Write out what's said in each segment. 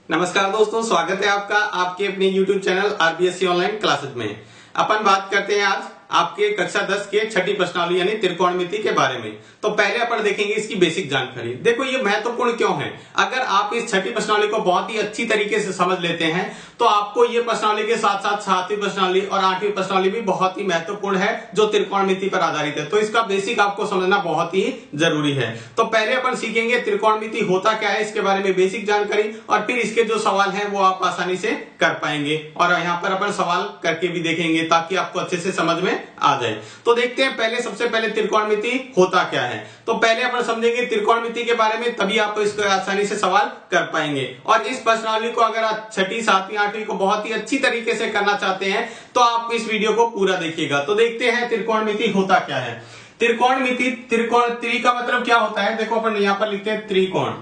नमस्कार दोस्तों, स्वागत है आपका आपके अपने YouTube channel RBSC online classes में। अपन बात करते हैं आज आपके कक्षा 10 के छठी प्रश्नावली यानी त्रिकोणमिति के बारे में। तो पहले अपन देखेंगे इसकी बेसिक जानकारी। देखो ये महत्वपूर्ण क्यों है। अगर आप इस छठी प्रश्नावली को बहुत ही अच्छी तरीके से समझ लेते हैं तो आपको ये प्रश्नावली के साथ साथ सातवीं प्रश्नावली और आठवीं प्रश्नावली भी बहुत ही महत्वपूर्ण है जो त्रिकोणमिति पर आधारित है। तो इसका बेसिक आपको समझना बहुत ही जरूरी है। तो पहले अपन सीखेंगे त्रिकोणमिति होता क्या है, इसके बारे में बेसिक जानकारी, और फिर इसके जो सवाल है वो आप आसानी से कर पाएंगे। और यहाँ पर अपन सवाल करके भी देखेंगे ताकि आपको अच्छे से समझ में आ जाए। तो देखते हैं पहले, सबसे पहले त्रिकोणमिति होता क्या है। तो पहले अपन समझेंगे त्रिकोणमिति के बारे में, तभी आप इसको आसानी से सवाल कर पाएंगे। और इस प्रश्नावली को अगर आप छठी, सातवीं, आठवीं को बहुत ही अच्छी तरीके से करना चाहते हैं तो आप इस वीडियो को पूरा देखिएगा। तो देखते हैं त्रिकोणमिति होता क्या है। त्रिकोणमिति, त्रिकोण, त्रि का मतलब क्या होता है। देखो अपन यहां पर लिखते हैं त्रिकोण।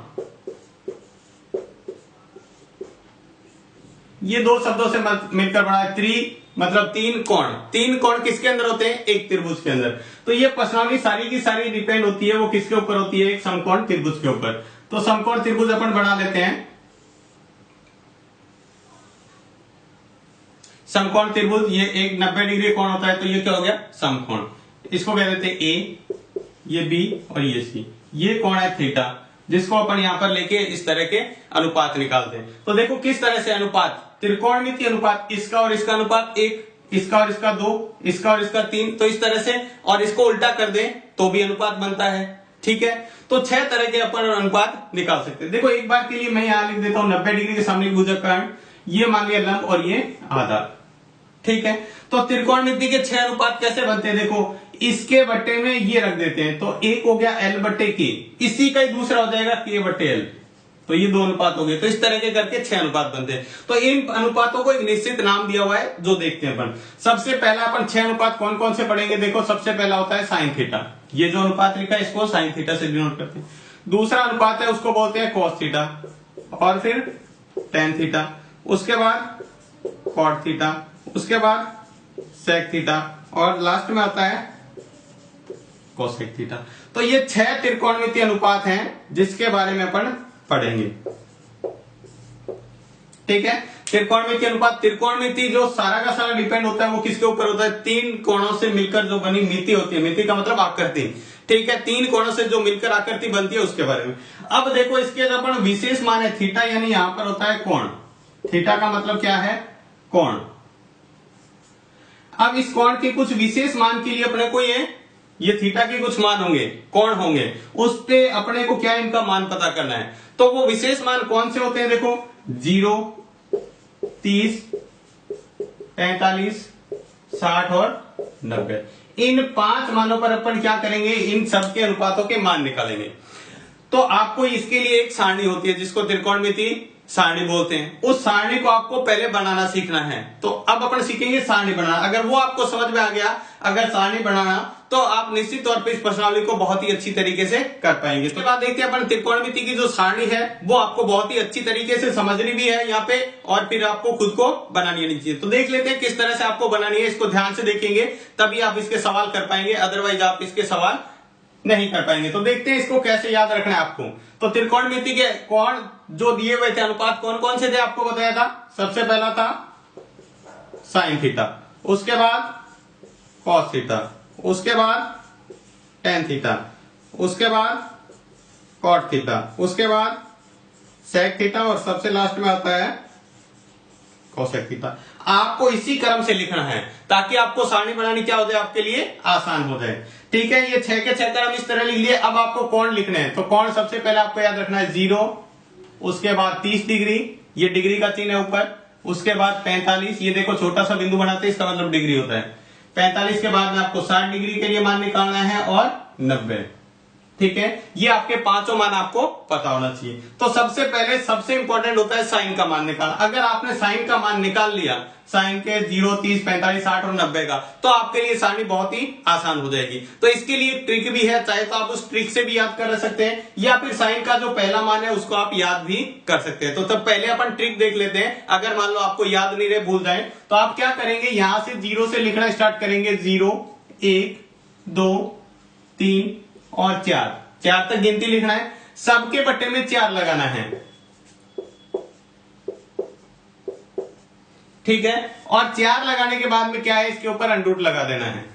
ये दो शब्दों से मिलकर बना है। त्रि मतलब तीन कोण। तीन कोण किसके अंदर होते हैं, एक त्रिभुज के अंदर। तो ये प्रश्नावली सारी की सारी डिपेंड होती है, वो किसके ऊपर होती है, एक समकोण त्रिभुज के ऊपर। तो समकोण त्रिभुज अपन बना लेते हैं। समकोण त्रिभुज, ये एक 90 डिग्री कोण होता है, तो ये क्या हो गया, समकोण। इसको कह देते हैं ए, ये बी और ये सी। ये कोण है थीटा, जिसको अपन यहां पर लेके इस तरह के अनुपात निकालते हैं। तो देखो किस तरह से अनुपात, त्रिकोणमिति अनुपात, इसका और इसका अनुपात 1, इसका और इसका 2, इसका और इसका 3, तो इस तरह से। और इसको उल्टा कर दें तो भी अनुपात बनता है। ठीक है, तो 6 तरह के अपन अनुपात निकाल सकते हैं। देखो एक बार के लिए मैं यहां लिख देता हूं 90 डिग्री के सामने भुजक कारण, ये मान लिया लंब और ये आधा। ठीक है, तो त्रिकोणमिति के 6 अनुपात कैसे बनते हैं। देखो इसके बट्टे में ये रख देते हैं, तो एक हो गया L बट्टे के, इसी का ही दूसरा हो जाएगा K बट्टे L। तो ये 2 अनुपात हो गए। तो इस तरह के करके 6 अनुपात बनते हैं। तो इन अनुपातों को एक निश्चित नाम दिया हुआ है जो देखते हैं अपन। सबसे पहला अपन 6 अनुपात कौन कौन से पढ़ेंगे। देखो सबसे पहला होता है साइन थीटा। ये जो अनुपात लिखा है इसको साइन थीटा से डिनोट करते हैं। दूसरा अनुपात है उसको बोलते हैं कॉस थीटा, और फिर टेन थीटा, उसके बाद कॉट थीटा, उसके बाद सेक थीटा, और लास्ट में आता है कोसेक थीटा। तो ये 6 त्रिकोणमिति अनुपात हैं जिसके बारे में अपन पढ़ेंगे। ठीक है, त्रिकोणमिति अनुपात, त्रिकोणमिति जो सारा का सारा डिपेंड होता है वो किसके ऊपर होता है, 3 कोणों से मिलकर जो बनी मिति होती है। मिति का मतलब आकृति। ठीक है, 3 कोणों से जो मिलकर आकृति बनती है उसके बारे में। अब देखो इसके जो अपन विशेष मान है थीटा, यानी यहां पर होता है कोण। थीटा का मतलब क्या है, कोण। अब इस कोण के कुछ विशेष मान के लिए अपने को ये थीटा के कुछ मान होंगे, कोण होंगे, उस पे अपने को क्या इनका मान पता करना है। तो वो विशेष मान कौन से होते हैं। देखो 0, 30, 45, 60 और 90। इन 5 मानों पर अपन क्या करेंगे, इन सबके अनुपातों के मान निकालेंगे। तो आपको इसके लिए एक सारणी होती है जिसको त्रिकोणमिति सारणी बोलते हैं। उस सारणी को आपको पहले बनाना सीखना है। तो अब अपन सीखेंगे सारणी बनाना। अगर वो आपको समझ में आ गया, अगर सारणी बनाना, तो आप निश्चित तौर पे इस प्रश्नावली को बहुत ही अच्छी तरीके से कर पाएंगे। इसके बाद देखते हैं अपन त्रिकोणमिति की जो सारणी है वो आपको बहुत ही अच्छी तरीके से समझनी भी है यहाँ पे, और फिर आपको खुद को बनानी आनी चाहिए। तो देख लेते हैं किस तरह से आपको बनानी है। इसको ध्यान से देखेंगे तभी आप इसके सवाल कर पाएंगे, अदरवाइज आप इसके सवाल नहीं कर पाएंगे। तो देखते हैं इसको कैसे याद रखना है आपको। तो त्रिकोणमिति के कोण जो दिए हुए थे, अनुपात कौन कौन से थे आपको बताया था। सबसे पहला था साइन थीटा, उसके बाद कॉस थीटा, उसके बाद टेन थीटा, उसके बाद कॉट थीटा, उसके बाद सेक थीटा, और सबसे लास्ट में आता है कोसेक थीटा। आपको इसी क्रम से लिखना है ताकि आपको सारणी बनानी क्या हो जाए, आपके लिए आसान हो जाए। ठीक है, ये 6 के 6 क्रम इस तरह लिख लिए। अब आपको कोण लिखने हैं। तो कोण सबसे पहले आपको याद रखना है 0, उसके बाद 30 डिग्री, ये डिग्री का चिन्ह है ऊपर, उसके बाद 45, ये देखो छोटा सा बिंदु बनाते हैं, इसका मतलब डिग्री होता है। 45 के बाद में आपको 60 डिग्री के लिए मान निकालना है, और 90। ठीक है, ये आपके 5 मान आपको पता होना चाहिए। तो सबसे पहले सबसे इंपॉर्टेंट होता है साइन का मान निकालना। अगर आपने साइन का मान निकाल लिया, साइन के 0, 30, 45, 60 और 90 का, तो आपके लिए सारणी बहुत ही आसान हो जाएगी। तो इसके लिए ट्रिक भी है, चाहे तो आप उस ट्रिक से भी याद कर सकते हैं, या फिर साइन का जो पहला मान है उसको आप याद भी कर सकते हैं। तो तब पहले अपन ट्रिक देख लेते हैं। अगर मान लो आपको याद नहीं रहे, भूल जाए, तो आप क्या करेंगे, यहां से 0 से लिखना स्टार्ट करेंगे। 0, 1, 2, 3 और 4 तक गिनती लिखना है। सबके बट्टे में 4 लगाना है। ठीक है, और 4 लगाने के बाद में क्या है, इसके ऊपर अंडर रूट लगा देना है।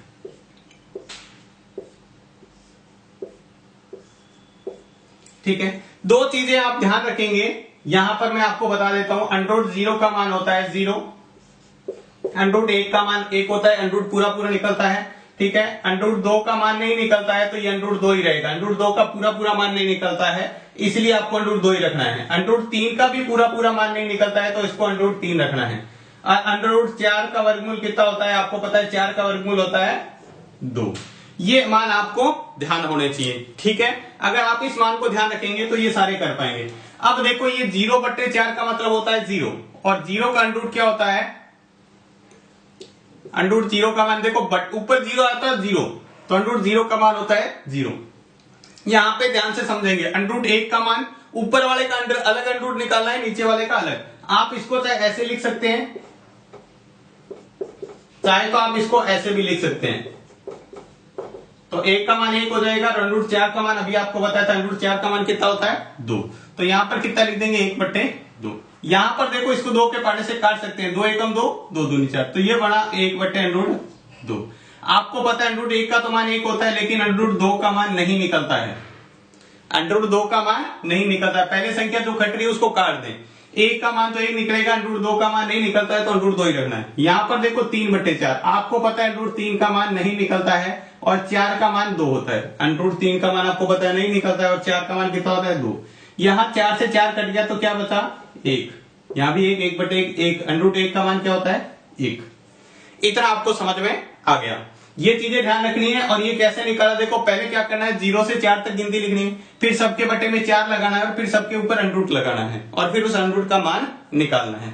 ठीक है, दो चीजें आप ध्यान रखेंगे, यहां पर मैं आपको बता देता हूं। अंडर रूट 0 का मान होता है 0, अंडर रूट 1 का मान 1 होता है, अंडर रूट पूरा पूरा निकलता है। ठीक है, अंडर रूट 2 का मान नहीं निकलता है तो ये अंडर रूट 2 ही रहेगा। अंडर रूट 2 का पूरा पूरा मान नहीं निकलता है, इसलिए आपको अंडर रूट 2 ही रखना है। अंडर रूट 3 का भी पूरा पूरा मान नहीं निकलता है तो इसको अंडर रूट 3 रखना है। अंडर रूट 4 का वर्गमूल कितना होता है, आपको पता है 4 का वर्गमूल होता है 2। ये मान आपको ध्यान होने चाहिए। ठीक है, अगर आप इस मान को ध्यान रखेंगे तो ये सारे कर पाएंगे। अब देखो ये 0/4 का मतलब होता है 0, और 0 का अंडर रूट क्या होता है, अंडर रूट 0 का मान देखो ऊपर 0 आता है 0, तो अंडर रूट 0 का मान होता है 0। यहां पे ध्यान से समझेंगे, अंडर रूट 1 का मान ऊपर वाले का अलग अंडर रूट निकालना है, नीचे वाले का अलग। आप इसको चाहे ऐसे लिख सकते हैं, चाहे तो आप इसको ऐसे भी लिख सकते हैं। तो 1 का मान 1 हो जाएगा, अंडर रूट 4 का मान अभी आपको बताया था, अंडर रूट 4 का मान कितना होता है 2। तो यहां पर कितना लिख देंगे 1/2। यहां पर देखो इसको 2 के पाने से काट सकते हैं, 2 एकम 2, 2 दूनी 4, तो ये बना 1/√2। आपको पता है अंडर रूट 1 का तो मान 1 होता है, लेकिन अंडर रूट 2 का मान नहीं निकलता है। अंडर रूट 2 का मान नहीं निकलता है, पहले संख्या जो खट रही है उसको काट दें। 1 का मान तो 1 निकलेगा, अंडर रूट 2 का मान नहीं निकलता है तो अंडर रूट 2 ही रखना है। यहां पर देखो 3/4, आपको पता है अंडर रूट 3 का मान नहीं निकलता है और 4 का मान 2 होता है। अंडर रूट 3 का मान आपको पता है नहीं निकलता है और 4 का मान कितना होता है 2। यहां 4 से 4 कट गया तो क्या बचा 1, यहां भी 1/1, अंडर रूट 1 का मान क्या होता है 1। इतना आपको समझ में आ गया, ये चीजें ध्यान रखनी है। और ये कैसे निकाला, देखो पहले क्या करना है 0 से 4 तक गिनती लिखनी है, फिर सबके बटे में 4 लगाना है और फिर सबके ऊपर अंडर रूट लगाना है और फिर उस अंडर रूट का मान निकालना है।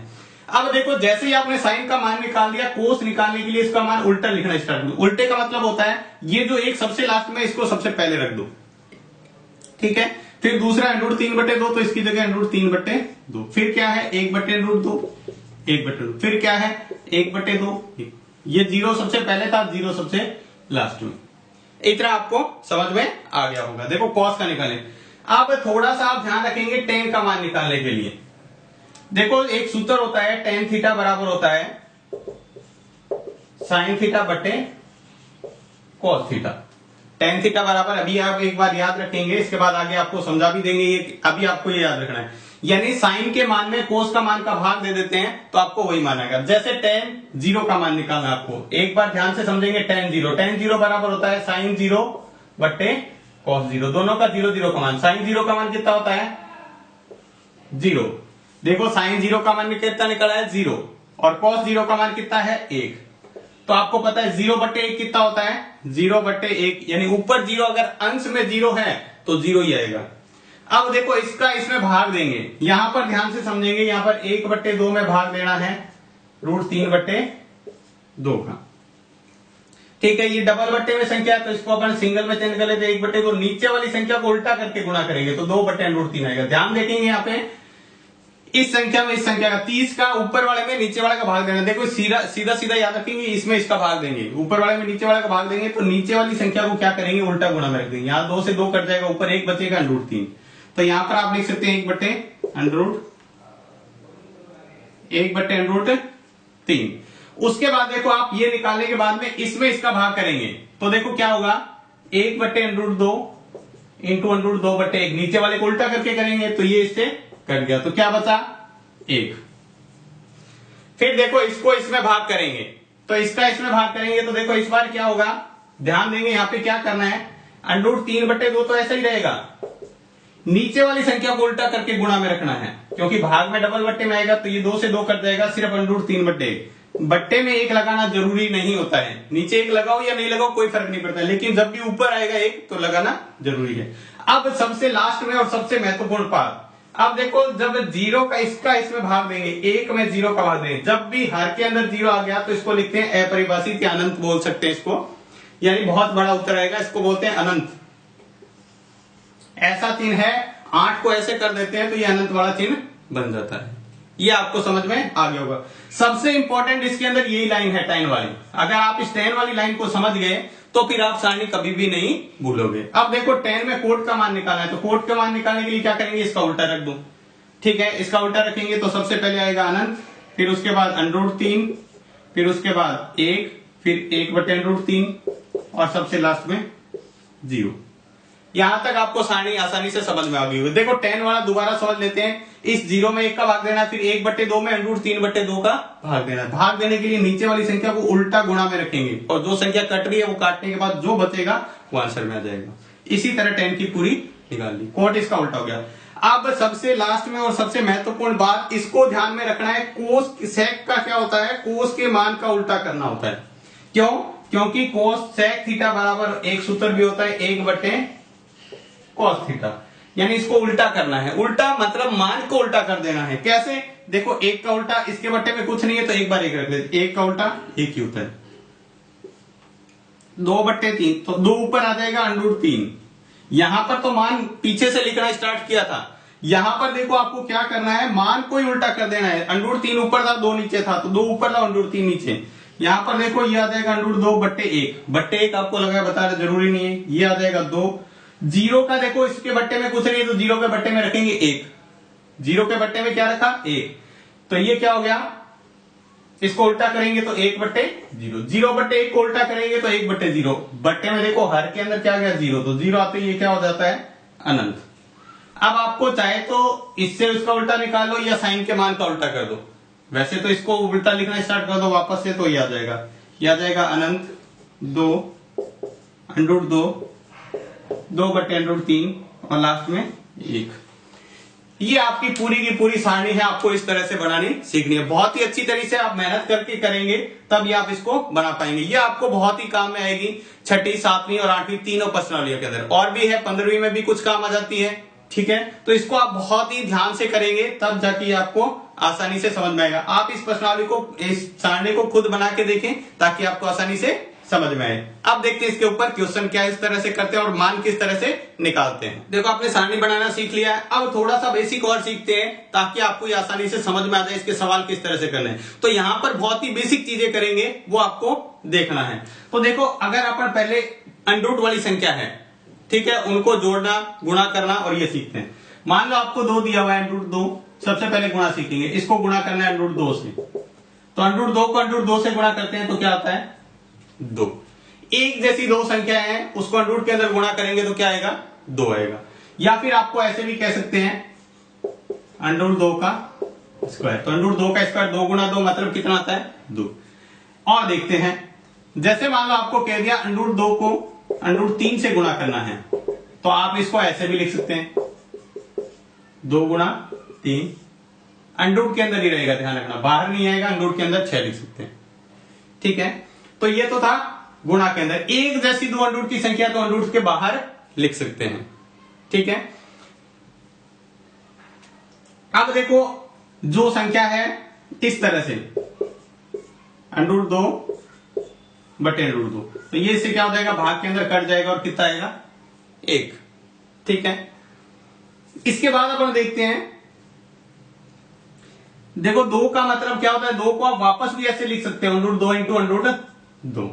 अब देखो जैसे ही आपने साइन का मान निकाल दिया, कोस निकालने के लिए इसका मान उल्टा लिखना स्टार्ट करो। उल्टे का मतलब होता है ये जो एक सबसे लास्ट में इसको सबसे पहले रख दो। ठीक है, फिर दूसरा अंडर रूट 3/2, तो इसकी जगह अंडर रूट 3/2। फिर क्या है 1/√2, 1/2, फिर क्या है 1/2। ये 0 सबसे पहले था, 0 सबसे लास्ट में। इतना आपको समझ में आ गया होगा। देखो कॉस का निकालें। अब थोड़ा सा आप ध्यान रखेंगे टेन का मान निकालने के लिए। देखो एक सूत्र होता है, टेन थीटा बराबर होता है साइन थीटा बटे कॉस थीटा। टेन थीटा बराबर, अभी आप एक बार याद रखेंगे, इसके बाद आगे आपको समझा भी देंगे, ये अभी आपको ये याद रखना है। यानी साइन के मान में कोस का मान का भाग दे देते हैं तो आपको वही मान आएगा। जैसे टेन 0 का मान निकालना आपको, एक बार ध्यान से समझेंगे। टेन 0 बराबर होता है साइन 0 बटे कॉस 0, दोनों का 0 का मान। साइन 0 का मान कितना होता है 0। देखो साइन 0 का मान कितना निकला है 0 और कॉस 0 का मान कितना है 1। तो आपको पता है 0/1 कितना होता है 0/1, यानी ऊपर 0 अगर अंश में 0 है तो 0 ही आएगा। अब देखो इसका इसमें भाग देंगे, यहां पर ध्यान से समझेंगे, यहां पर 1/2 में भाग देना है √3/2 का। ठीक है, ये डबल बट्टे में संख्या है तो इसको अपन सिंगल में चेंज कर लेते हैं 1/2। नीचे वाली संख्या को उल्टा करके गुणा करेंगे तो 2/√3 आएगा। ध्यान देखेंगे यहाँ पे इस संख्या में इस संख्या का 30 का ऊपर वाले में नीचे वाले का भाग देना। देखो सीधा सीधा याद रखेंगे, इसमें इसका भाग देंगे, ऊपर वाले में नीचे वाले का भाग देंगे तो नीचे वाली संख्या को क्या करेंगे उल्टा गुणा में रख देंगे। यहाँ 2 से 2 कट जाएगा, ऊपर 1 बचेगा √3। तो यहां पर आप लिख सकते हैं 1/√3। उसके बाद देखो आप ये निकालने के बाद में इसमें इसका भाग करेंगे तो देखो क्या होगा 1/√2 इंटू √2/1। नीचे वाले को उल्टा करके करेंगे तो ये इससे कट गया तो क्या बचा 1। फिर देखो इसको इसमें भाग करेंगे तो इसका इसमें भाग करेंगे तो देखो इस बार क्या होगा, ध्यान देंगे यहां पे क्या करना है, √3/2 तो ऐसा ही रहेगा, नीचे वाली संख्या को उल्टा करके गुणा में रखना है क्योंकि भाग में डबल बट्टे में आएगा तो ये 2 से 2 कट जाएगा, सिर्फ √3/1। बट्टे में 1 लगाना जरूरी नहीं होता है, नीचे 1 लगाओ या नहीं लगाओ कोई फर्क नहीं पड़ता, लेकिन जब भी ऊपर आएगा 1 तो लगाना जरूरी है। अब सबसे लास्ट में और सबसे महत्वपूर्ण पार्ट, अब देखो जब 0 का इसका इसमें भाग देंगे, 1 में 0 का भाग देंगे, जब भी हर के अंदर 0 आ गया तो इसको लिखते हैं अपरिभाषित या अनंत बोल सकते हैं इसको, यानी बहुत बड़ा उत्तर आएगा, इसको बोलते हैं अनंत। ऐसा चिन्ह है, 8 को ऐसे कर देते हैं तो ये अनंत वाला चिन्ह बन जाता है। ये आपको समझ में आ गया होगा। सबसे इंपॉर्टेंट इसके अंदर यही लाइन है tan वाली, अगर आप इस tan वाली लाइन को समझ गए तो फिर आप सारणी कभी भी नहीं भूलोगे। अब देखो tan में कोट का मान निकालना है तो कोट का मान निकालने के लिए क्या करेंगे, इसका उल्टा रख दो। ठीक है, इसका उल्टा रखेंगे तो सबसे पहले आएगा अनंत, फिर उसके बाद √3, फिर उसके बाद 1, फिर 1/√3 और सबसे लास्ट में 0। यहां तक आपको सारणी आसानी से समझ में आ गई होगी। देखो 10 वाला दोबारा समझ लेते हैं। इस 0 में 1 का भाग देना, फिर 1/2 में √3/2 का भाग देना। भाग देने के लिए नीचे वाली संख्या को उल्टा गुणा में रखेंगे और जो संख्या कट रही है वो काटने के बाद जो बचेगा वो आंसर में आ जाएगा। इसी तरह 10 की पूरी निकाल ली। कोट इसका उल्टा हो गया। अब सबसे लास्ट में और सबसे महत्वपूर्ण बात, इसको ध्यान में रखना है, कोस सेक का क्या होता है, कोस के मान का उल्टा करना होता है। क्यों? क्योंकि कोस सेक थीटा बराबर एक सूत्र भी होता है 1/cos थीटा, यानी इसको उल्टा करना है। उल्टा मतलब मान को उल्टा कर देना है। कैसे? देखो 1 का उल्टा, इसके बट्टे में कुछ नहीं है तो एक बार 1 रख लेते, 1 का उल्टा 1 ही होता है। 2/3 तो 2 ऊपर आ जाएगा √3। यहां पर तो मान पीछे से लिखना स्टार्ट किया था, यहां पर देखो आपको क्या करना है, मान को ही उल्टा कर देना है। √3 ऊपर था, 2 नीचे था, तो 2 ऊपर था, √3 नीचे। यहां पर देखो ये आ जाएगा √2/1 आपको लगा बताना जरूरी नहीं है, ये आ जाएगा 2। 0 का देखो इसके बट्टे में कुछ नहीं है तो 0 के बट्टे में रखेंगे 1। 0 के बट्टे में क्या रखा? 1। तो ये क्या हो गया, इसको उल्टा करेंगे तो 1/0। 0/1 को उल्टा करेंगे तो 1/0। बट्टे में देखो हर के अंदर क्या गया 0, तो 0 आते ही ये क्या हो जाता है? अनंत। अब आपको चाहे तो इससे उसका उल्टा निकाल लो या साइन के मान का उल्टा कर दो। वैसे तो इसको उल्टा लिखना स्टार्ट कर दो वापस से, तो ये आ जाएगा, ये आ जाएगा अनंत 2 √2 2/√3 और लास्ट में 1। ये आपकी पूरी की पूरी सारणी है, आपको इस तरह से बनानी सीखनी है। बहुत ही अच्छी तरीके से आप मेहनत करके करेंगे तब ये आप इसको बना पाएंगे। ये आपको बहुत ही काम में आएगी 6ठी, 7वीं और 8वीं तीनों प्रश्नावलियों के अंदर। और भी है 15वीं में भी कुछ काम आ जाती है, ठीक है। तो इसको आप बहुत ही ध्यान से करेंगे तब जाके आपको आसानी से समझ में आएगा। आप इस प्रश्नावली को, इस सारणी को खुद बना के देखें ताकि आपको आसानी से समझ में आए। अब देखते हैं इसके ऊपर क्वेश्चन क्या इस तरह से करते हैं और मान किस तरह से निकालते हैं। देखो आपने सारणी बनाना सीख लिया है, अब थोड़ा सा बेसिक और सीखते हैं ताकि आपको ये आसानी से समझ में आ जाए इसके सवाल किस तरह से करने हैं। तो यहां पर बहुत ही बेसिक चीजें करेंगे वो आपको देखना है। तो देखो अगर अपन पहले अंडरूट वाली संख्या है, ठीक है, उनको जोड़ना, गुणा करना और ये सीखते हैं। मान लो आपको 2 दिया हुआ है, √2। सबसे पहले गुणा सीखेंगे, इसको गुणा करना है √2 से। तो √2 को √2 से गुणा करते हैं तो क्या आता है? 2। एक जैसी दो संख्या है उसको अंडरूट के अंदर गुणा करेंगे तो क्या आएगा? 2 आएगा। या फिर आपको ऐसे भी कह सकते हैं √2 का स्क्वायर। तो √2 का स्क्वायर 2 × 2 मतलब कितना आता है? 2। और देखते हैं, जैसे मान लो आपको कह दिया √2 को √3 से गुणा करना है तो आप इसको ऐसे भी लिख सकते हैं 2 × 3। अंडरूट के अंदर ही रहेगा, ध्यान रखना, बाहर नहीं आएगा। अंडरूट के अंदर 6 लिख सकते हैं, ठीक है। तो ये तो था गुणा के अंदर। एक जैसी दो अंडरूट की संख्या तो अंडरूट के बाहर लिख सकते हैं, ठीक है। अब देखो जो संख्या है इस तरह से √2/√2, तो ये इससे क्या हो जाएगा? भाग के अंदर कट जाएगा और कितना आएगा? 1, ठीक है। इसके बाद अपन देखते हैं, देखो 2 का मतलब क्या होता है? 2 को आप वापस भी ऐसे लिख सकते हो √2 × √2,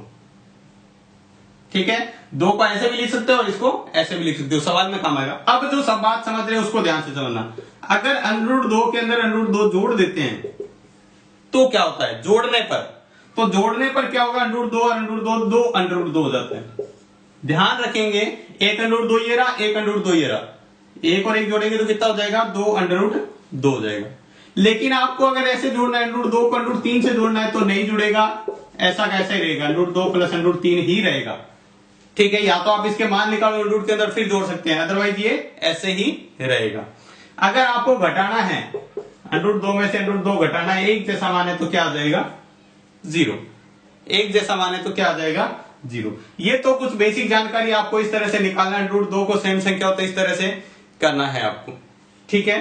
ठीक है। 2 को ऐसे भी लिख सकते हो और इसको ऐसे भी लिख सकते हो, सवाल में काम आएगा। अब जो सब बात समझ रहे हो उसको ध्यान से समझना। अगर √2 के अंदर √2 जोड़ देते हैं तो क्या होता है? जोड़ने पर क्या होगा? √2 और √2 दो √2 हो जाते हैं। ध्यान रखेंगे, एक √2 ये रहा, एक √2 ये रहा, एक और एक जोड़ेंगे तो कितना हो जाएगा? 2 √2 हो जाएगा। लेकिन आपको अगर ऐसे जोड़ना है, √2 को √3 से जोड़ना है तो नहीं जुड़ेगा, ऐसा कैसे रहेगा? √2 + √3 ही रहेगा, ठीक है। या तो आप इसके मान निकालो अंडरूट के अंदर फिर जोड़ सकते हैं, अदरवाइज ये ऐसे ही रहेगा। अगर आपको घटाना है, √2 में से √2 घटाना है, एक जैसा मान है तो क्या आ जाएगा? 0। एक जैसा मान है तो क्या आ जाएगा? 0। ये तो कुछ बेसिक जानकारी आपको इस तरह से निकालना है। √2 को सेम संख्या होता है इस तरह से करना है आपको, ठीक है।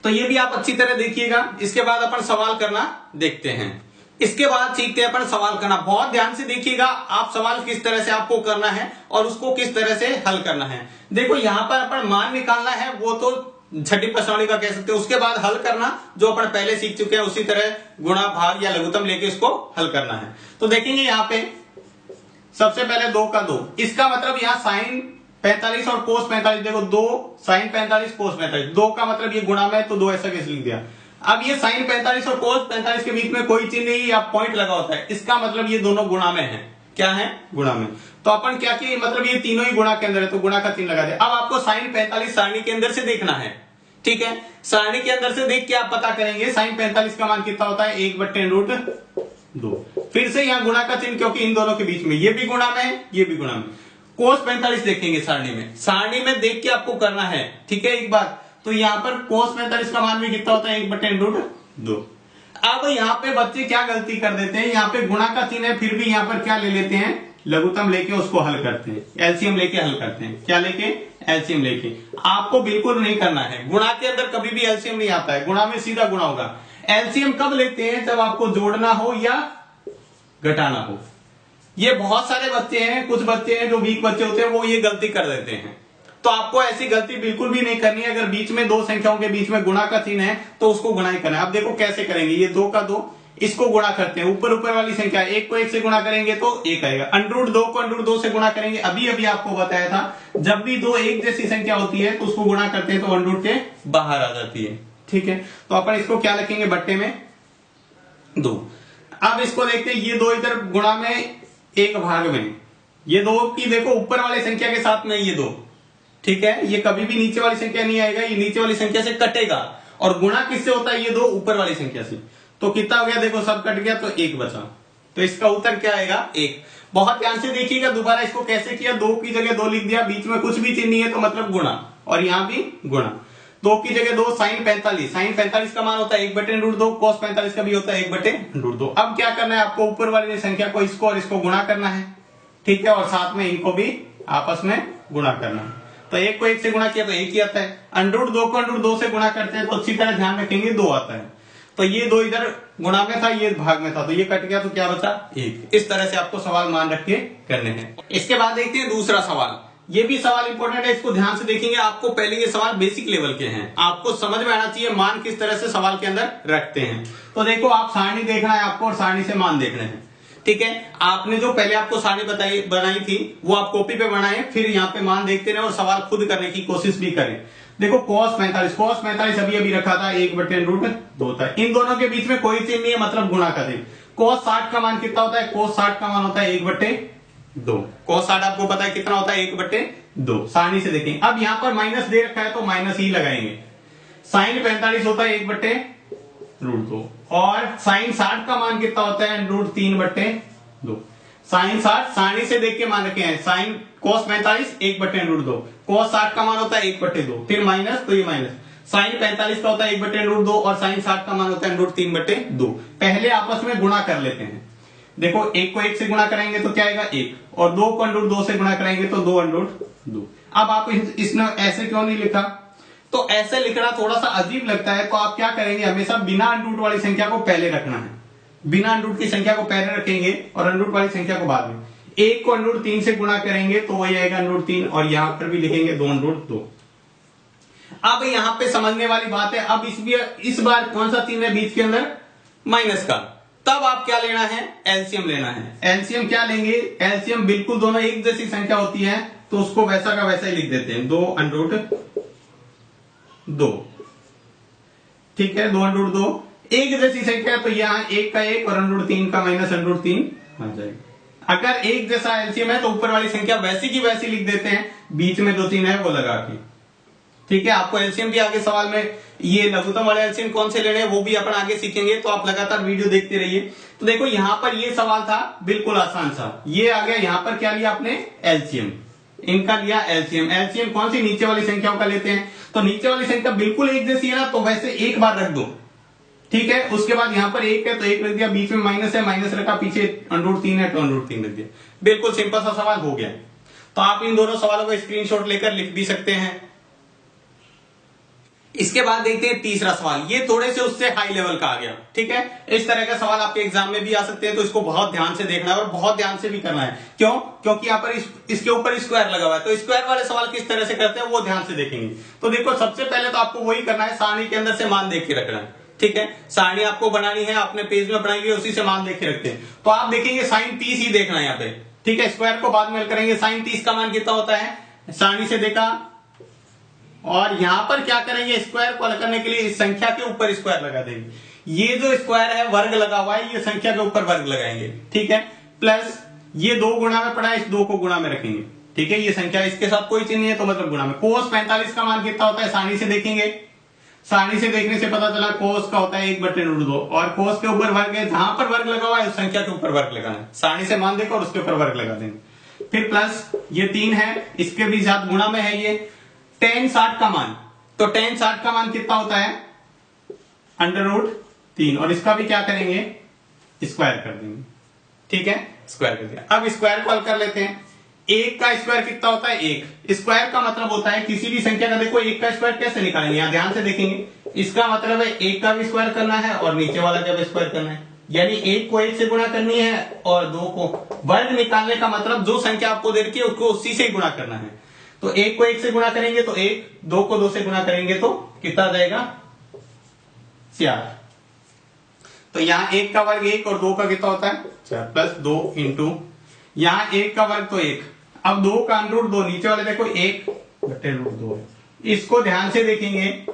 तो ये भी आप अच्छी तरह देखिएगा। इसके बाद अपन सवाल करना देखते हैं। इसके बाद सीखते हैं अपन सवाल करना। बहुत ध्यान से देखिएगा आप सवाल किस तरह से आपको करना है और उसको किस तरह से हल करना है। देखो यहां पर अपन मान निकालना है वो तो 6ठी प्रश्नावली का कह सकते हो। उसके बाद हल करना जो अपन पहले सीख चुके हैं उसी तरह गुणा, भाग या लघुत्तम लेके इसको हल करना है। तो देखेंगे यहां पे सबसे पहले 2 का 2, इसका मतलब यहां साइन 45 और कोस 45। देखो 2 sin 45 कोस 45, 2 का मतलब ये गुणा में, तो 2 ऐसा कैसे लिख दिया? अब ये साइन 45 और कोस 45 के बीच में कोई चिन्ह नहीं या पॉइंट लगा होता है, इसका मतलब ये दोनों गुणा में है। क्या है? गुणा में। तो अपन क्या किए, मतलब ये तीनों ही गुणा के अंदर है तो गुणा का चिन्ह लगा दे। अब आपको साइन 45 सारणी के अंदर से देखना है, ठीक है। सारणी के अंदर से देख के आप पता करेंगे साइन 45 का मान कितना होता है, 1/√2। फिर से यहाँ गुणा का चिन्ह, क्योंकि इन दोनों के बीच में ये भी गुणा में है, ये भी गुणा में। कोस 45 देखेंगे सारणी में, सारणी में देख के आपको करना है, ठीक है। एक बात तो यहाँ पर कोस 45 का मान भी कितना होता है, 1/√2। अब यहाँ पे बच्चे क्या गलती कर देते हैं, यहाँ पे गुणा का चिन्ह है फिर भी यहाँ पर क्या ले लेते हैं, लघुत्तम लेके उसको हल करते हैं, एलसीएम लेके हल करते हैं। क्या लेके? एलसीएम लेके। आपको बिल्कुल नहीं करना है, गुणा के अंदर कभी भी एलसीएम नहीं आता है, गुणा में सीधा गुणा होगा। एलसीएम कब लेते हैं, जब आपको जोड़ना हो या घटाना हो। ये बहुत सारे बच्चे हैं, कुछ बच्चे हैं जो वीक बच्चे होते हैं, वो ये गलती कर देते हैं। तो आपको ऐसी गलती बिल्कुल भी नहीं करनी है। अगर बीच में दो संख्याओं के बीच में गुणा का चिन्ह है तो उसको गुणा ही करना है। अब देखो कैसे करेंगे, ये 2 का 2, इसको गुणा करते हैं, ऊपर ऊपर वाली संख्या 1 को 1 से गुणा करेंगे तो 1 आएगा। √2 को √2 से गुणा करेंगे, अभी आपको बताया था, जब भी दो एक जैसी संख्या होती है तो उसको गुणा करते हैं तो √2 के बाहर आ जाती है, ठीक है। तो अपन इसको क्या लिखेंगे, बट्टे में 2। अब इसको देखते हैं, ये 2 इधर गुणा में, एक भाग में, ये 2 की देखो ऊपर वाली संख्या के साथ में ये 2, ठीक है। ये कभी भी नीचे वाली संख्या नहीं आएगा, ये नीचे वाली संख्या से कटेगा। और गुणा किससे होता है, ये 2 ऊपर वाली संख्या से। तो कितना हो गया, देखो सब कट गया तो 1 बचा। तो इसका उत्तर क्या आएगा, 1। बहुत ध्यान से देखिएगा, दोबारा इसको कैसे किया, 2 की जगह 2 लिख दिया, बीच में कुछ भी चिन्ह नहीं है तो मतलब गुणा, और यहां भी गुणा। 2 की जगह 2, साइन 45, साइन 45 का मान होता है 1/√2, कोस 45 का भी होता है 1/√2। अब क्या करना है आपको, ऊपर वाली संख्या को, इसको और इसको गुणा करना है, ठीक है, और साथ में इनको भी आपस में गुणा करना है। तो 1 को 1 से गुणा किया तो 1 ही आता है, √2 को √2 से गुणा करते हैं तो अच्छी तरह ध्यान रखेंगे 2 आता है। तो ये 2 इधर गुणा में था, ये भाग में था, तो ये कट गया तो क्या बचा, 1। इस तरह से आपको सवाल मान रख के करने हैं। इसके बाद देखते हैं दूसरा सवाल। ये भी सवाल इंपॉर्टेंट है, इसको ध्यान से देखेंगे। आपको पहले ये सवाल बेसिक लेवल के हैं, आपको समझ में आना चाहिए मान किस तरह से सवाल के अंदर रखते हैं। तो देखो, आप सारणी देखना है आपको और सारणी से मान देखने हैं, ठीक है। आपने जो पहले आपको सारणी बनाई थी वो आप कॉपी पे बनाए, फिर यहाँ पे मान देखते रहे और सवाल खुद करने की कोशिश भी करें। देखो कोस 45 अभी रखा था 1/√2 था। इन दोनों के बीच में कोई चिन्ह नहीं है, मतलब गुणा का चिन्ह। कोस 60 का मान कितना होता है, कोस 60 का मान होता है 1/2। कोस 60 आपको पता है कितना होता है, 1/2। सारणी से देखें, अब यहाँ पर माइनस दे रखा है तो माइनस ही लगाएंगे। साइन 45 होता है 1/√2 और साइन 60 का मान कितना होता है, √3/2। साइन 60 सारणी से देख के मान रखे हैं, साइन कोस 45 1/√2, कोस 60 का मान होता है 1/2, फिर माइनस, तो ये माइनस। साइन 45 का होता है 1/√2 और साइन 60 का मान होता है √3/2। पहले आपस में गुणा कर लेते हैं। देखो 1 को 1 से गुणा करेंगे तो क्या आएगा, 1, और 2 को √2 से गुणा करेंगे तो 2/2। अब आप इसने ऐसे क्यों नहीं लिखा, तो ऐसे लिखना थोड़ा सा अजीब लगता है, तो आप क्या करेंगे, हमेशा बिना अंडरूट वाली संख्या को पहले रखना है। बिना अंडरूट की संख्या को पहले रखेंगे और अंडरूट वाली संख्या को बाद में। 1 को √3 से गुणा करेंगे तो वही आएगा √3, और यहां पर भी लिखेंगे 2√2। अब यहां पे समझने वाली बात है, अब इस बार कौन सा चिन्ह है बीच के अंदर, माइनस का। तब आप क्या लेना है, एलसीएम लेना है। एलसीएम क्या लेंगे, एलसीएम बिल्कुल दोनों एक जैसी संख्या होती है तो उसको वैसा का वैसा ही लिख देते हैं, 2√2, ठीक है। 2√2 एक जैसी संख्या है तो यहाँ 1 का 1 और √3 का माइनस √3 बन जाएगा। अगर एक जैसा एलसीएम है तो ऊपर वाली संख्या वैसी की वैसी लिख देते हैं, बीच में 2 3 है वो लगा के, ठीक है। आपको एलसीएम भी आगे सवाल में, ये लघुत्तम वाले एलसीएम कौन से लेने हैं वो भी अपन आगे सीखेंगे, तो आप लगातार वीडियो देखते रहिए। तो देखो यहां पर ये सवाल था बिल्कुल आसान सा, ये आ गया। यहां पर क्या लिया आपने, एलसीएम, इनका लिया एलसीएम। एलसीएम कौन सी, नीचे वाली संख्याओं का लेते हैं। तो नीचे वाली संख्या बिल्कुल एक जैसी है ना, तो वैसे एक बार रख दो, ठीक है। उसके बाद यहां पर 1 है तो 1 रख दिया, बीच में माइनस है, माइनस रखा, पीछे √3 है तो √3 रख दिया। बिल्कुल सिंपल सा सवाल हो गया। तो आप इन दोनों सवालों को स्क्रीनशॉट लेकर लिख भी सकते हैं। इसके बाद देखते हैं तीसरा सवाल, ये थोड़े से उससे हाई लेवल का आ गया, ठीक है। इस तरह का सवाल आपके एग्जाम में भी आ सकते हैं, तो इसको बहुत ध्यान से देखना है और बहुत ध्यान से भी करना है। क्यों, क्योंकि यहाँ पर इसके ऊपर स्क्वायर लगा हुआ है, तो स्क्वायर वाले सवाल किस तरह से करते हैं वो ध्यान से देखेंगे। तो देखो सबसे पहले तो आपको वही करना है, सारणी के अंदर से मान देख के रखना है, ठीक है। सारणी आपको बनानी है, अपने पेज में बनाई हुई, उसी से मान देख के रखते हैं। तो आप देखेंगे साइन 30 ही देखना है यहाँ पे, ठीक है। स्क्वायर को बाद में करेंगे। साइन 30 का मान कितना होता है, सारणी से देखा और यहां पर क्या करेंगे, स्क्वायर को हल करने के लिए इस संख्या के ऊपर स्क्वायर लगा देंगे। ये जो स्क्वायर है वर्ग लगा हुआ है, ये संख्या के ऊपर वर्ग लगाएंगे, ठीक है। प्लस ये 2 गुणा में पड़ा है, इस 2 को गुणा में रखेंगे, ठीक है। ये संख्या इसके साथ कोई चिन्ह नहीं है तो मतलब गुणा में। कोस 45 का मान कितना होता है, सारणी से देखेंगे, सारणी से देखने से पता चला कोस का होता है 1/√2 और कोस के ऊपर वर्ग है, जहां पर वर्ग लगा हुआ है उस संख्या के ऊपर वर्ग लगाना है। सारणी से मान देकर उसके ऊपर वर्ग लगा देंगे। फिर प्लस ये 3 है, इसके भी साथ गुणा में है ये tan 60 का मान, तो tan 60 का मान कितना होता है √3 और इसका भी क्या करेंगे, स्क्वायर कर देंगे, ठीक है। स्क्वायर कर दिया। अब स्क्वायर को हल कर लेते हैं। 1 का स्क्वायर कितना होता है, 1। स्क्वायर का मतलब होता है किसी भी संख्या का, देखो 1 का स्क्वायर कैसे निकालेंगे, यहां ध्यान से देखेंगे। इसका मतलब है 1 का भी स्क्वायर करना है और नीचे वाला का भी स्क्वायर करना है, यानी 1 को 1 से गुणा करनी है और 2 को। वर्ग निकालने का मतलब जो संख्या आपको दे रखी है उसको उसी से गुणा करना है। तो 1 को 1 से गुणा करेंगे तो 1, 2 को 2 से गुणा करेंगे तो कितना आ जाएगा 4। तो यहाँ 1 का वर्ग 1 और 2 का कितना होता है 4 प्लस 2 इंटू यहाँ 1 का वर्ग तो 1, अब 2 का √2, नीचे वाले देखो 1/√2 है। इसको ध्यान से देखेंगे,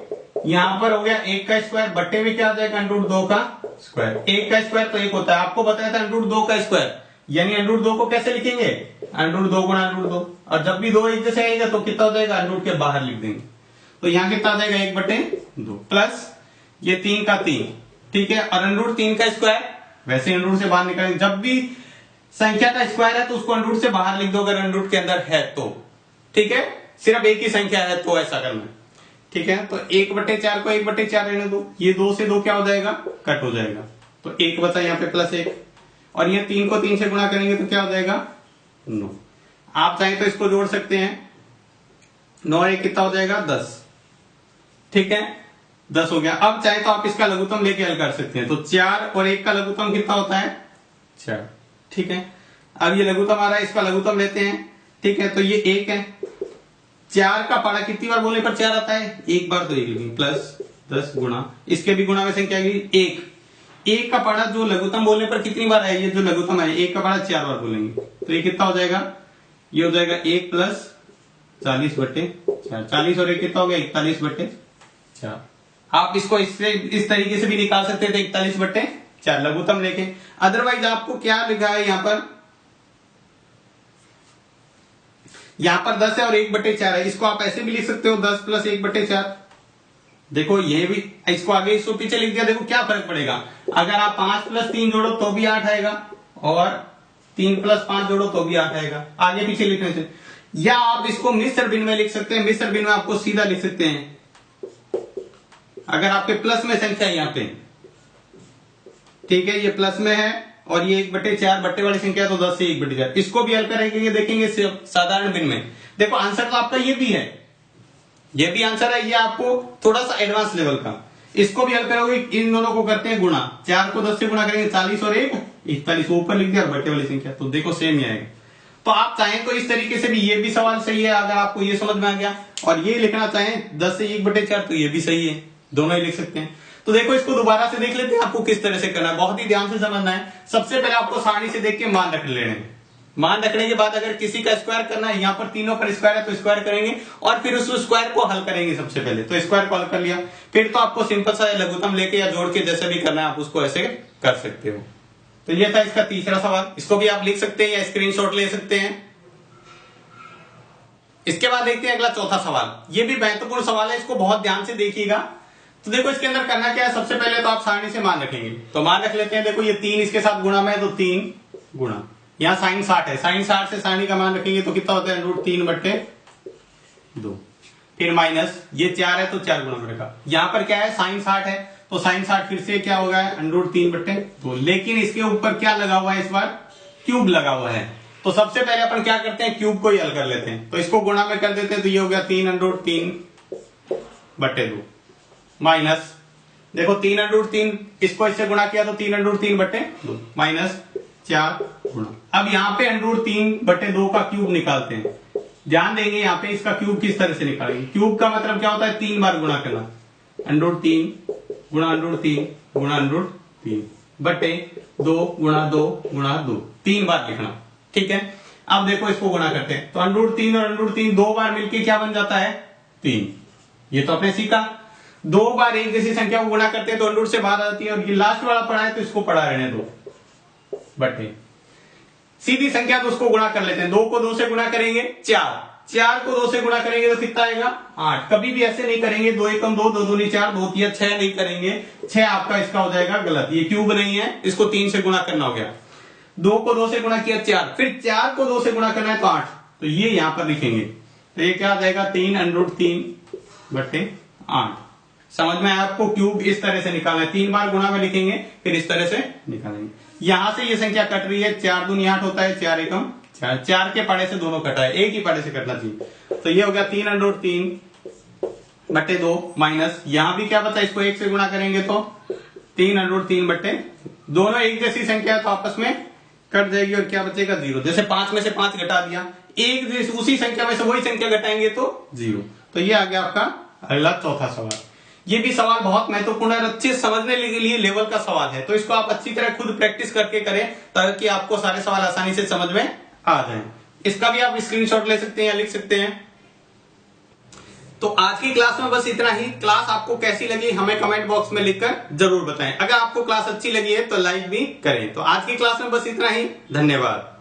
यहां पर हो गया 1 का स्क्वायर बट्टे में क्या आ जाएगा √2 का स्क्वायर। 1 का स्क्वायर तो 1 होता है, आपको बताया था √2 का स्क्वायर, यानी √2 को कैसे लिखेंगे √2 गुणा √2, और जब भी 2 एक जैसे आएगा तो कितना हो जाएगा √ के बाहर लिख देंगे, तो यहाँ कितना आ जाएगा 1/2 प्लस ये 3 का 3, ठीक है। और √3 का स्क्वायर वैसे √ से बाहर निकालेंगे, जब भी संख्या का स्क्वायर है तो उसको √ से बाहर लिख दो अगर √ के अंदर है तो, ठीक है। सिर्फ एक ही संख्या है तो ऐसा करना है, ठीक है। तो 1/4 को 1/4 रहने दो, ये 2 से 2 क्या हो जाएगा कट हो जाएगा, तो 1 बचा यहाँ पे प्लस 1, और ये 3 को 3 से गुणा करेंगे तो क्या हो जाएगा 9। आप चाहें तो इसको जोड़ सकते हैं, 9 1 कितना हो जाएगा 10, ठीक है 10 हो गया। अब चाहे तो आप इसका लघुत्तम लेके हल कर सकते हैं, तो 4 और 1 का लघुत्तम कितना होता है 4, ठीक है। अब ये लघुत्तम आ रहा है, इसका लघुत्तम लेते हैं, ठीक है। तो ये 1 है, 4 का पारा कितनी बार बोलने पर 4 आता है, एक बार तो 1 लिखेंगे प्लस 10 गुणा, इसके भी गुणा में संख्या की 1 का पारा जो लघुत्तम बोलने पर कितनी बार है, ये जो लघुत्तम है 1 का पारा 4 बार बोलेंगे, तो ये कितना हो जाएगा, ये हो जाएगा 1 प्लस 40/4, 40 और 1 कितना हो गया 41/4। आप इसको इससे इस तरीके से भी निकाल सकते थे 41/4 लघुत्तम लेके। अदरवाइज आपको क्या लिखा है यहां पर 10 है और 1/4 है, इसको आप ऐसे भी लिख सकते हो 10 प्लस 1/4। देखो ये भी, इसको आगे इसको पीछे लिख दिया, देखो क्या फर्क पड़ेगा, अगर आप 5 प्लस 3 जोड़ो तो भी 8 आएगा और 3 प्लस 5 जोड़ो तो भी 8 आएगा, आगे पीछे लिखने से। या आप इसको मिश्र भिन्न में लिख सकते हैं, मिश्र भिन्न में आपको सीधा लिख सकते हैं, अगर आपके प्लस में संख्या यहाँ पे, ठीक है, ये प्लस में है और ये 1/4 बट्टे वाली संख्या तो 10 से 1/4, इसको भी हल करेंगे देखेंगे साधारण भिन्न में। देखो आंसर तो आपका ये भी है, ये भी आंसर है, ये आपको थोड़ा सा एडवांस लेवल का। इसको भी हल करोगे, इन दोनों को करते हैं गुणा, 4 को 10 से गुणा करेंगे 40 और 1 41, ऊपर लिख दिया और बट्टे वाली संख्या, तो देखो सेम ही आएगा। तो आप चाहें तो इस तरीके से भी, ये भी सवाल सही है अगर आपको ये समझ में आ गया, और ये लिखना चाहें 10 से 1/4 तो ये भी सही है, दोनों ही लिख सकते हैं। तो देखो इसको दोबारा से देख लेते हैं, आपको किस तरह से करना है, बहुत ही ध्यान से समझना है। सबसे पहले आपको सारणी से देख के मान रख लेने हैं, मान रखने के बाद अगर किसी का स्क्वायर करना है, यहाँ पर तीनों पर स्क्वायर है तो स्क्वायर करेंगे और फिर उस स्क्वायर को हल करेंगे। सबसे पहले तो स्क्वायर को हल कर लिया, फिर तो आपको सिंपल सा लघुत्तम लेके या जोड़ के जैसे भी करना है आप उसको ऐसे कर सकते हो। तो ये था इसका तीसरा सवाल, इसको भी आप लिख सकते हैं या स्क्रीनशॉट ले सकते हैं। इसके बाद देखते हैं अगला चौथा सवाल, ये भी महत्वपूर्ण सवाल है, इसको बहुत ध्यान से देखिएगा। तो देखो इसके अंदर करना क्या है, सबसे पहले तो आप सारणी से मान रखेंगे, तो मान रख लेते हैं। देखो ये 3 इसके साथ गुणा में है तो 3 गुणा, यहाँ sin 60 है, sin 60 से सारणी का मान रखेंगे तो कितना होता है √3/2, फिर माइनस ये 4 है तो 4 गुणा में रखा, यहाँ पर क्या है sin 60 है तो sin 60 फिर से क्या होगा √3/2, लेकिन इसके ऊपर क्या लगा हुआ है, इस बार क्यूब लगा हुआ है। तो सबसे पहले अपन क्या करते हैं, क्यूब को ही हल कर लेते हैं, तो इसको गुणा में कर देते हैं, तो ये हो गया 3√3/2 माइनस, देखो 3√3 इसको इससे गुणा किया तो 3√3/2 माइनस 4 गुणा। अब यहाँ पे √3/2 का क्यूब निकालते हैं, ध्यान देंगे यहाँ पे इसका क्यूब किस तरह से निकालेंगे। क्यूब का मतलब क्या होता है, 3 बार गुणा करना, √3 गुणा √3 गुणा √3 बटे 2 गुणा 2 गुणा 2, 3 बार लिखना, ठीक है। अब देखो इसको गुणा करते हैं, तो √3 और √3 2 बार मिलके क्या बन जाता है 3, ये तो आपने सीखा। 2 बार एक जैसी संख्या को गुणा करते हैं तो अंडर से बाहर आ जाती है, और ये लास्ट वाला पढ़ा है तो इसको पढ़ा रहने दो। बटे सीधी संख्या तो उसको गुणा कर लेते हैं। 2 को 2 से गुणा करेंगे 4, 4 को 2 से गुणा करेंगे तो कितना आएगा 8। कभी भी ऐसे नहीं करेंगे 2 एकम 2, 2 दूनी 4, 2 तिया 6 नहीं करेंगे। 6 आपका इसका हो जाएगा गलत, ये क्यूब नहीं है, इसको 3 से गुणा करना हो गया। 2 को 2 से गुणा किया 4, फिर 4 को 2 से गुणा करना है तो 8, तो ये यहां पर लिखेंगे तो ये क्या आ जाएगा 3√3 बटे 8। समझ में आपको क्यूब इस तरह से निकालना है, 3 बार गुणा में लिखेंगे फिर इस तरह से निकालेंगे। यहां से ये संख्या कट रही है, 4 दूनी 8 होता है, 4 एकम 4, 4 के पाड़े से दोनों कटा है, एक ही पाड़े से कटना चाहिए। तो ये हो गया 3√3 बटे 2 माइनस, यहां भी क्या बचा, इसको 1 से गुणा करेंगे तो 3√3 बटे, दोनों एक जैसी संख्या तो आपस में कट जाएगी और क्या बचेगा 0। जैसे 5 में से 5 घटा दिया, एक जैसे उसी संख्या में से वही संख्या घटाएंगे तो 0। तो ये आ गया आपका अगला चौथा सवाल। ये भी सवाल बहुत महत्वपूर्ण है, अच्छे समझने के लिए लेवल का सवाल है, तो इसको आप अच्छी तरह खुद प्रैक्टिस करके करें ताकि आपको सारे सवाल आसानी से समझ में आ जाए। इसका भी आप स्क्रीनशॉट ले सकते हैं या लिख सकते हैं। तो आज की क्लास में बस इतना ही। क्लास आपको कैसी लगी हमें कमेंट बॉक्स में लिखकर जरूर बताएं। अगर आपको क्लास अच्छी लगी है तो लाइक भी करें। तो आज की क्लास में बस इतना ही, धन्यवाद।